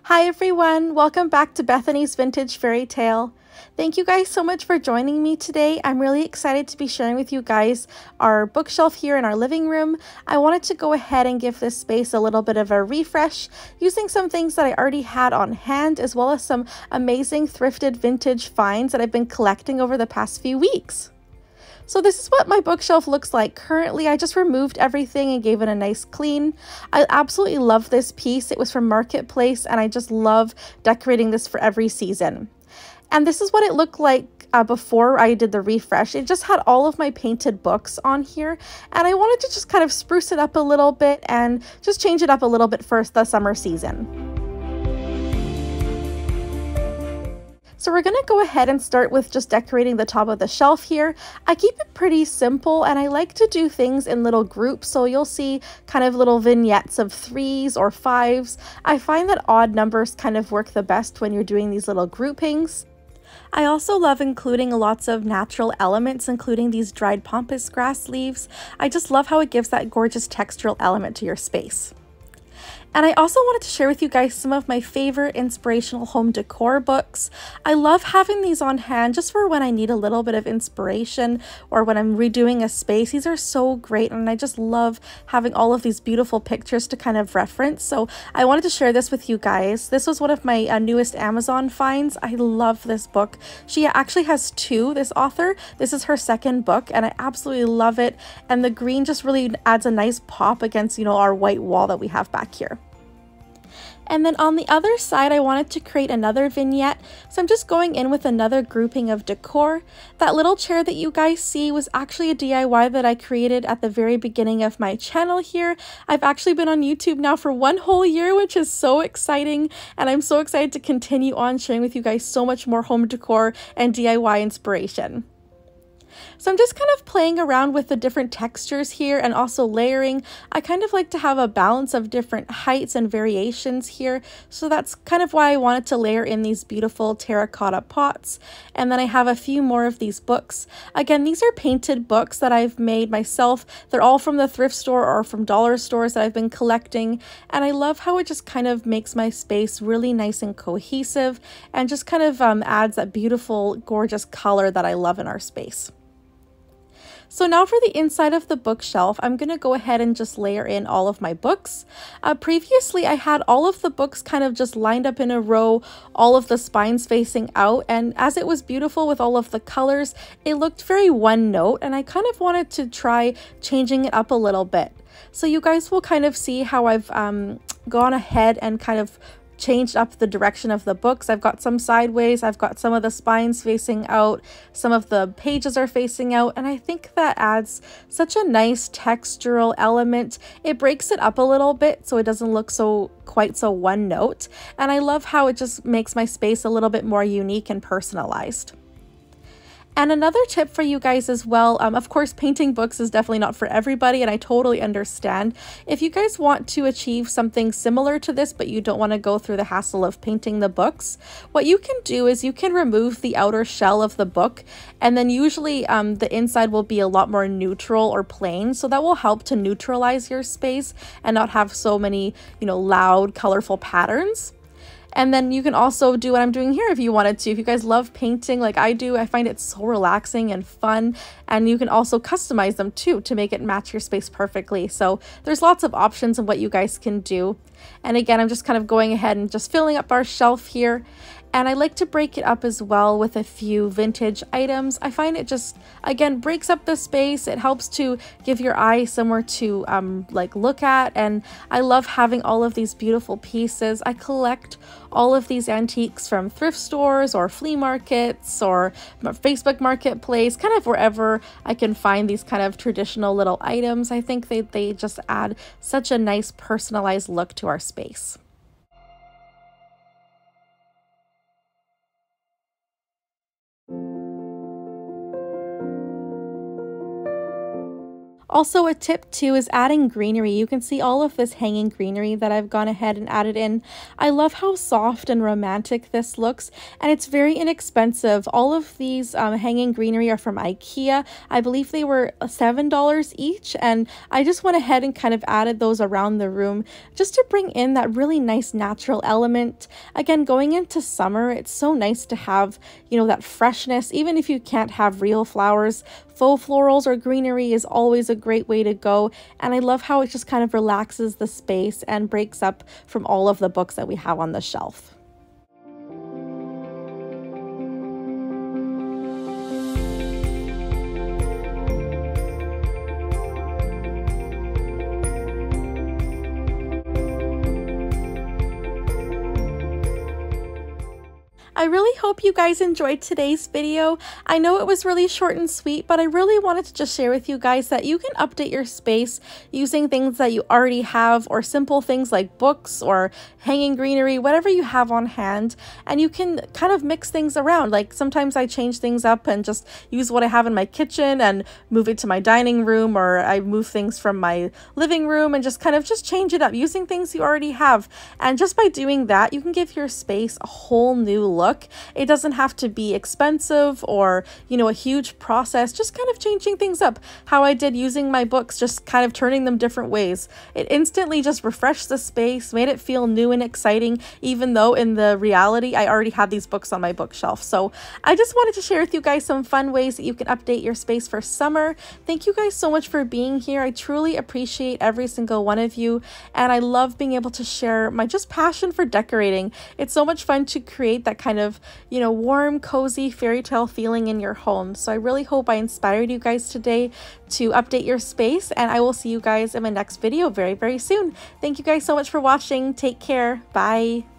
Hi everyone, welcome back to Bethany's Vintage Fairy Tale. Thank you guys so much for joining me today. I'm really excited to be sharing with you guys our bookshelf here in our living room. I wanted to go ahead and give this space a little bit of a refresh using some things that I already had on hand, as well as some amazing thrifted vintage finds that I've been collecting over the past few weeks. So this is what my bookshelf looks like currently. I just removed everything and gave it a nice clean. I absolutely love this piece. It was from Marketplace and I just love decorating this for every season. And this is what it looked like before I did the refresh. It just had all of my painted books on here and I wanted to just kind of spruce it up a little bit and just change it up a little bit for the summer season. So we're going to go ahead and start with just decorating the top of the shelf here. I keep it pretty simple and I like to do things in little groups, so you'll see kind of little vignettes of 3s or 5s. I find that odd numbers kind of work the best when you're doing these little groupings. I also love including lots of natural elements, including these dried pampas grass leaves. I just love how it gives that gorgeous textural element to your space. And I also wanted to share with you guys some of my favorite inspirational home decor books. I love having these on hand just for when I need a little bit of inspiration or when I'm redoing a space. These are so great and I just love having all of these beautiful pictures to kind of reference. So I wanted to share this with you guys. This was one of my newest Amazon finds. I love this book. She actually has 2, this author. This is her second book and I absolutely love it. And the green just really adds a nice pop against, our white wall that we have back here. And then on the other side, I wanted to create another vignette, so I'm just going in with another grouping of decor. That little chair that you guys see was actually a DIY that I created at the very beginning of my channel here. I've actually been on YouTube now for 1 whole year, which is so exciting, and I'm so excited to continue on sharing with you guys so much more home decor and DIY inspiration. So I'm just kind of playing around with the different textures here and also layering. I kind of like to have a balance of different heights and variations here. So that's kind of why I wanted to layer in these beautiful terracotta pots. And then I have a few more of these books. Again, these are painted books that I've made myself. They're all from the thrift store or from dollar stores that I've been collecting. And I love how it just kind of makes my space really nice and cohesive and just kind of adds that beautiful, gorgeous color that I love in our space. So now for the inside of the bookshelf, I'm going to go ahead and just layer in all of my books. Previously, I had all of the books kind of just lined up in a row, all of the spines facing out, and as it was beautiful with all of the colors, it looked very one note, and I kind of wanted to try changing it up a little bit. So you guys will kind of see how I've gone ahead and kind of changed up the direction of the books. I've got some sideways, I've got some of the spines facing out, some of the pages are facing out, and I think that adds such a nice textural element. It breaks it up a little bit so it doesn't look quite so one note, and I love how it just makes my space a little bit more unique and personalized. And another tip for you guys as well, of course, painting books is definitely not for everybody, and I totally understand. If you guys want to achieve something similar to this, but you don't want to go through the hassle of painting the books, what you can do is you can remove the outer shell of the book, and then usually the inside will be a lot more neutral or plain, so that will help to neutralize your space and not have so many, loud, colorful patterns. And then you can also do what I'm doing here if you wanted to. If you guys love painting like I do, I find it so relaxing and fun. And you can also customize them too to make it match your space perfectly. So there's lots of options of what you guys can do. And again, I'm just kind of going ahead and just filling up our shelf here. And I like to break it up as well with a few vintage items. I find it just, again, breaks up the space. It helps to give your eye somewhere to look at. And I love having all of these beautiful pieces. I collect all of these antiques from thrift stores or flea markets or Facebook Marketplace, kind of wherever I can find these kind of traditional little items. I think they just add such a nice personalized look to our space. Also, a tip too is adding greenery. You can see all of this hanging greenery that I've gone ahead and added in. I love how soft and romantic this looks, and it's very inexpensive. All of these hanging greenery are from IKEA. I believe they were $7 each, and I just went ahead and kind of added those around the room just to bring in that really nice natural element. Again, going into summer, it's so nice to have, you know, that freshness. Even if you can't have real flowers, faux florals or greenery is always a great way to go, and I love how it just kind of relaxes the space and breaks up from all of the books that we have on the shelf. I really hope you guys enjoyed today's video. I know it was really short and sweet, but I really wanted to just share with you guys that you can update your space using things that you already have, or simple things like books or hanging greenery, whatever you have on hand, and you can kind of mix things around. Like sometimes I change things up and just use what I have in my kitchen and move it to my dining room, or I move things from my living room and just kind of change it up using things you already have. And just by doing that, you can give your space a whole new look. It doesn't have to be expensive or, you know, a huge process, just kind of changing things up. How I did using my books, just kind of turning them different ways. It instantly just refreshed the space, made it feel new and exciting, even though in the reality, I already had these books on my bookshelf. So I just wanted to share with you guys some fun ways that you can update your space for summer. Thank you guys so much for being here. I truly appreciate every single one of you, and I love being able to share my just passion for decorating. It's so much fun to create that kind of, you know, warm, cozy fairy tale feeling in your home. So I really hope I inspired you guys today to update your space, and I will see you guys in my next video very, very soon. Thank you guys so much for watching. Take care. Bye.